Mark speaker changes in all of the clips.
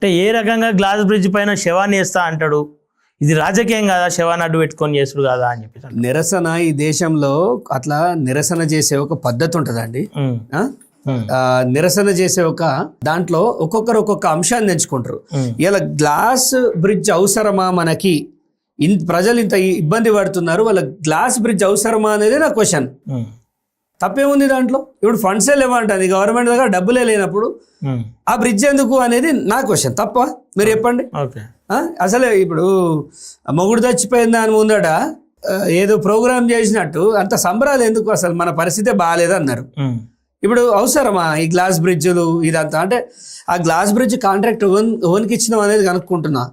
Speaker 1: అంటే ఏ రకంగా glass bridge పైన శవాన్ని వేస్తా అంటాడు, ఇది రాజకీయం కాదా, శవాన్ని అడ్డు పెట్టుకొని చేసుడు కాదా అని చెప్పి.
Speaker 2: నిరసన ఈ దేశంలో అట్లా నిరసన చేసే ఒక పద్ధతి ఉంటుందండి. నిరసన చేసే ఒక దాంట్లో ఒక్కొక్కరు ఒక్కొక్క అంశాన్ని ఎంచుకుంటారు. ఇలా గ్లాస్ బ్రిడ్జ్ అవసరమా మనకి, ప్రజలు ఇంత ఇబ్బంది పడుతున్నారు, వాళ్ళ గ్లాస్ బ్రిడ్జ్ అవసరమా అనేది నా క్వశ్చన్. తప్పేముంది దాంట్లో? ఇప్పుడు ఫండ్సే లేవంటుంది గవర్నమెంట్ దగ్గర, డబ్బులే లేనప్పుడు ఆ బ్రిడ్జ్ ఎందుకు అనేది నా క్వశ్చన్. తప్ప మీరు చెప్పండి. అసలే ఇప్పుడు మొగుడు చచ్చిపోయిన దాని ముందట ఏదో ప్రోగ్రామ్ చేసినట్టు అంత సంబరాలు ఎందుకు? అసలు మన పరిస్థితే బాగాలేదు అన్నారు. ఇప్పుడు అవసరమా ఈ గ్లాస్ బ్రిడ్జ్లు ఇదంతా? అంటే ఆ గ్లాస్ బ్రిడ్జ్ కాంట్రాక్ట్ ఓన్కి ఇచ్చినాం అనేది కనుక్కుంటున్నా.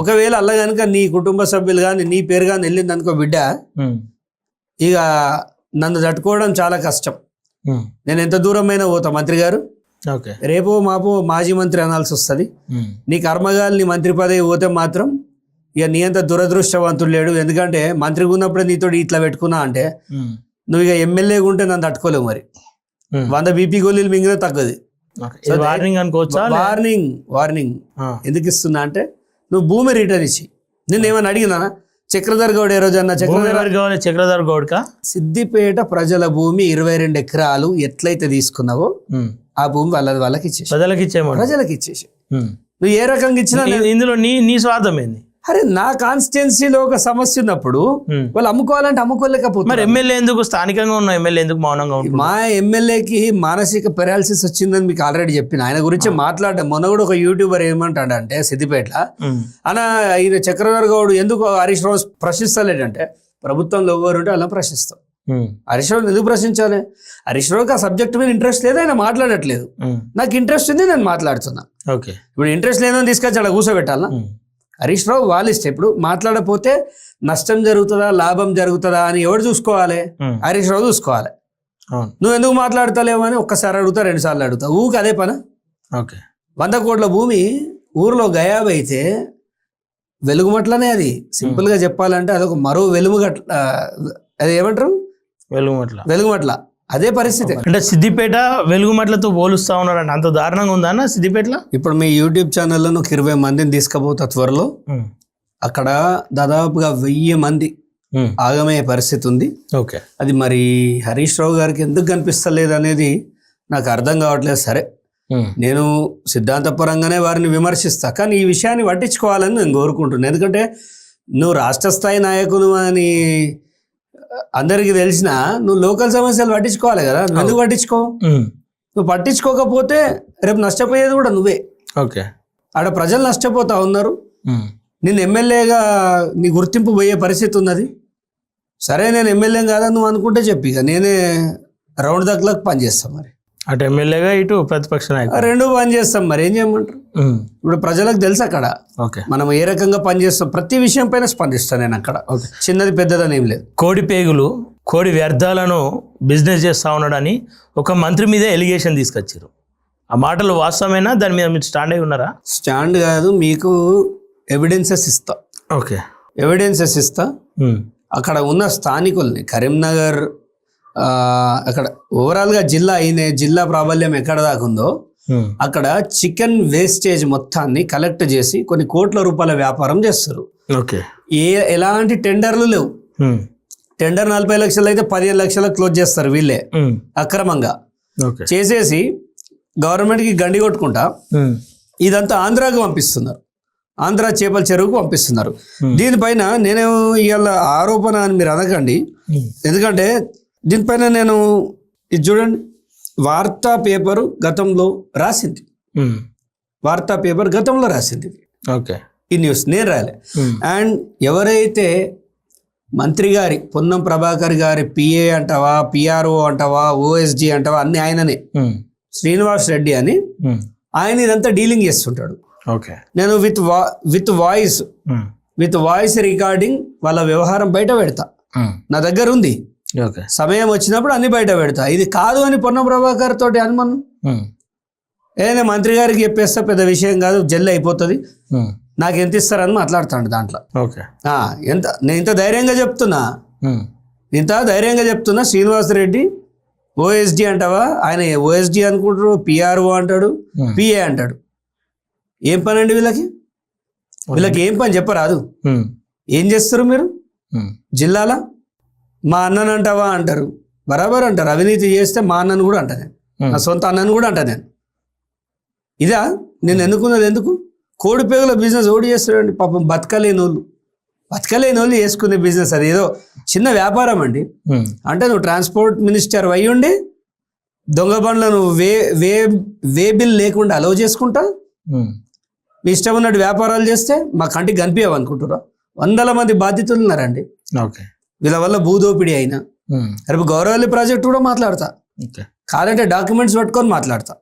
Speaker 2: ఒకవేళ అలా కనుక నీ కుటుంబ సభ్యులు కానీ నీ పేరు కానీ వెళ్ళింది అనుకో బిడ్డ, ఇక నన్ను తట్టుకోవడం చాలా కష్టం. నేను ఎంత దూరమైనా పోతా మంత్రి గారు, రేపో మాపో మాజీ మంత్రి అనాల్సి వస్తుంది. నీ కర్మగాలి నీ మంత్రి పదవి పోతే మాత్రం ఇక నీ అంత దురదృష్టవంతుడు లేడు. ఎందుకంటే మంత్రిగా ఉన్నప్పుడే నీతో ఇట్లా పెట్టుకున్నా అంటే నువ్వు ఇక ఎమ్మెల్యేగా ఉంటే నన్ను తట్టుకోలేవు. మరి 100 బీపీ గోళీలు మింగిన తగ్గది. వార్నింగ్ ఎందుకు ఇస్తున్నా అంటే, నువ్వు భూమి రిటర్న్ ఇచ్చి, నిన్న ఏమన్నా అడిగినా చక్రధర్ గౌడ్ ఏ రోజు అన్న
Speaker 1: చక్రధర్ గౌడ్
Speaker 2: సిద్దిపేట ప్రజల భూమి 22 ఎకరాలు ఎట్లయితే తీసుకున్నావో ఆ భూమి వాళ్ళకి ఇచ్చేసి ప్రజలకి ఇచ్చేసి నువ్వు ఏ రకంగా ఇచ్చినా
Speaker 1: ఇందులో నీ స్వార్థం ఏంది?
Speaker 2: అరే నా కాన్స్టిట్యున్సీలో ఒక సమస్య ఉన్నప్పుడు వాళ్ళు అమ్ముకోవాలంటే అమ్ముకోలేకపోతే
Speaker 1: మరి ఎమ్మెల్యే ఎందుకు, స్థానికంగా ఉన్న ఎమ్మెల్యే ఎందుకు మౌనంగా ఉంటుంది?
Speaker 2: మా ఎమ్మెల్యేకి మానసిక పెరాలసిస్ వచ్చిందని మీకు ఆల్రెడీ చెప్పిన. ఆయన గురించి మాట్లాడడం మొన్న కూడా ఒక యూట్యూబర్ ఏమంటాడంటే సిద్దిపేటలో, ఈయన చక్రధర్ గౌడ్ ఎందుకు హరీష్ రావు ప్రశ్నిస్తలేడంటే, ప్రభుత్వంలో ఎవరు ఉంటే అలా ప్రశ్నిస్తాం. హరీష్ రావు ఎందుకు ప్రశ్నించాలి? హరీష్ రావుకి ఆ సబ్జెక్ట్ మీద ఇంట్రెస్ట్ లేదు, ఆయన మాట్లాడట్లేదు. నాకు ఇంట్రెస్ట్ ఉంది, నేను మాట్లాడుతున్నా. ఇప్పుడు ఇంట్రెస్ట్ లేదని తీసుకొచ్చి అలా కూర్చోబెట్టాలా? హరీష్ రావు వాళ్ళ ఇష్టం. ఇప్పుడు మాట్లాడపోతే నష్టం జరుగుతుందా లాభం జరుగుతుందా అని ఎవరు చూసుకోవాలి? హరీష్ రావు చూసుకోవాలి. నువ్వు ఎందుకు మాట్లాడతలేవు అని ఒక్కసారి అడుగుతా, 2 సార్లు అడుగుతా. ఊరికి అదే పని. 100 కోట్ల భూమి ఊర్లో గయాబ్ అయితే వెలుగుమట్లనే, అది సింపుల్ గా చెప్పాలంటే అదొక మరో వెలుగుగట్ల, అది ఏమంటారు వెలుగుమట్ల, అదే పరిస్థితి.
Speaker 1: అంటే సిద్దిపేట వెలుగుమట్లతో పోలుస్తా ఉన్నారంటే అంత దారుణంగా ఉందా అన్న సిద్దిపేటలో?
Speaker 2: ఇప్పుడు మీ యూట్యూబ్ ఛానల్లో 20 మందిని తీసుకుపోతా త్వరలో. అక్కడ దాదాపుగా 1000 మంది ఆగమయ్యే పరిస్థితి ఉంది. అది మరి హరీష్ రావు గారికి ఎందుకు కనిపిస్తలేదు అనేది నాకు అర్థం కావట్లేదు. సరే, నేను సిద్ధాంతపరంగానే వారిని విమర్శిస్తా, కానీ ఈ విషయాన్ని పట్టించుకోవాలని నేను కోరుకుంటున్నాను. ఎందుకంటే నువ్వు రాష్ట్ర స్థాయి నాయకులు అని అందరికి తెలిసినా నువ్వు లోకల్ సమస్యలు పట్టించుకోవాలి కదా. నువ్వు ఎందుకు పట్టించుకోవు? నువ్వు పట్టించుకోకపోతే రేపు నష్టపోయేది కూడా నువ్వే. ఆడ ప్రజలు నష్టపోతా ఉన్నారు. నేను ఎమ్మెల్యేగా నీ గుర్తింపు పోయే పరిస్థితి ఉన్నది. సరే, నేను ఎమ్మెల్యే కాదని నువ్వు అనుకుంటే చెప్పి ఇక నేనే రౌండ్ ద క్లాక్ పనిచేస్తాం. మరి
Speaker 1: అటు ఎమ్మెల్యేగా ఇటు ప్రతిపక్ష నాయకుడు
Speaker 2: 2 పనిచేస్తాం. మరి ఏం చేయమంటారు? ఇప్పుడు ప్రజలకు తెలుసు అక్కడ మనం ఏ రకంగా పనిచేస్తాం. ప్రతి విషయం పైన స్పందిస్తాను నేను అక్కడ. చిన్నది పెద్దదని ఏం లేదు.
Speaker 1: కోడి పేగులు, కోడి వ్యర్థాలను బిజినెస్ చేస్తా ఉన్నాడని ఒక మంత్రి మీద ఎలిగేషన్ తీసుకొచ్చారు. ఆ మాటలు వాస్తవమేనా? దాని మీద మీరు స్టాండ్ అయి ఉన్నారా?
Speaker 2: స్టాండ్ కాదు, మీకు ఎవిడెన్సెస్ ఇస్తా. ఎవిడెన్సెస్ ఇస్తా. అక్కడ ఉన్న స్థానికుల్ని కరీంనగర్, అక్కడ ఓవరాల్గా జిల్లా ప్రాబల్యం ఎక్కడ దాకా ఉందో అక్కడ చికెన్ వేస్టేజ్ మొత్తాన్ని కలెక్ట్ చేసి కొన్ని కోట్ల రూపాయల వ్యాపారం చేస్తారు. ఎలాంటి టెండర్లు లేవు. టెండర్ 40 లక్షలు అయితే 15 లక్షలకు క్లోజ్ చేస్తారు వీళ్ళే అక్రమంగా చేసేసి గవర్నమెంట్కి గండి కొట్టుకుంటా ఇదంతా ఆంధ్రాకి పంపిస్తున్నారు. ఆంధ్ర చేపల చెరువుకు పంపిస్తున్నారు. దీనిపైన నేను ఇవాళ ఆరోపణ అని మీరు అనకండి, ఎందుకంటే దీనిపైన నేను ఇది చూడండి, వార్తా పేపరు గతంలో రాసింది. ఈ న్యూస్ నేను రాలే. అండ్ ఎవరైతే మంత్రి గారి పొన్నం ప్రభాకర్ గారి పిఏ అంటావా, పిఆర్ఓ అంటావా, ఓఎస్డి అంటావా, అన్ని ఆయననే, శ్రీనివాస్ రెడ్డి అని, ఆయన ఇదంతా డీలింగ్ చేస్తుంటాడు. నేను విత్ వాయిస్ రికార్డింగ్ వాళ్ళ వ్యవహారం బయట పెడతా. నా దగ్గర ఉంది. సమయం వచ్చినప్పుడు అన్ని బయట పెడతా. ఇది కాదు అని పొన్నం ప్రభాకర్ తోటి అనుమానం, ఏదైనా మంత్రి గారికి చెప్పేస్తా, పెద్ద విషయం కాదు, జల్లి అయిపోతుంది, నాకు ఎంత ఇస్తారని మాట్లాడుతాడు దాంట్లో. నేను ఇంత ధైర్యంగా చెప్తున్నా, శ్రీనివాస్ రెడ్డి ఓఎస్డి అంటావా, ఆయన ఓఎస్డి అనుకుంటారు, పిఆర్ఓ అంటాడు, పిఏ అంటాడు. ఏం పని అండి వీళ్ళకి? వీళ్ళకి ఏం పని చెప్పరాదు? ఏం చేస్తారు మీరు జిల్లాలో? మా అన్నను అంటావా అంటారు, బరాబర్ అంటారు. అవినీతి చేస్తే మా అన్నను కూడా అంటా నేను, నా సొంత అన్నను కూడా అంటా నేను. ఇదా నేను ఎన్నుకున్నది? ఎందుకు? కోడి పేగుల బిజినెస్ ఓడి చేస్తాడండి పాపం. బతకలేని వాళ్ళు చేసుకునే బిజినెస్ అది. ఏదో చిన్న వ్యాపారం అండి. అంటే నువ్వు ట్రాన్స్పోర్ట్ మినిస్టర్ అయ్యి ఉండి దొంగ బండ్లను వే బిల్ లేకుండా అలౌ చేసుకుంటా మీ ఇష్టం ఉన్నట్టు వ్యాపారాలు చేస్తే మా కంటికి కనిపించవు అనుకుంటురా? 100 మంది బాధితులు ఉన్నారండి వీళ్ళ వల్ల. భూదోపిడీ అయినా రేపు గౌరవల్లి ప్రాజెక్ట్ కూడా మాట్లాడతా, కాదంటే డాక్యుమెంట్స్ పట్టుకొని మాట్లాడతా.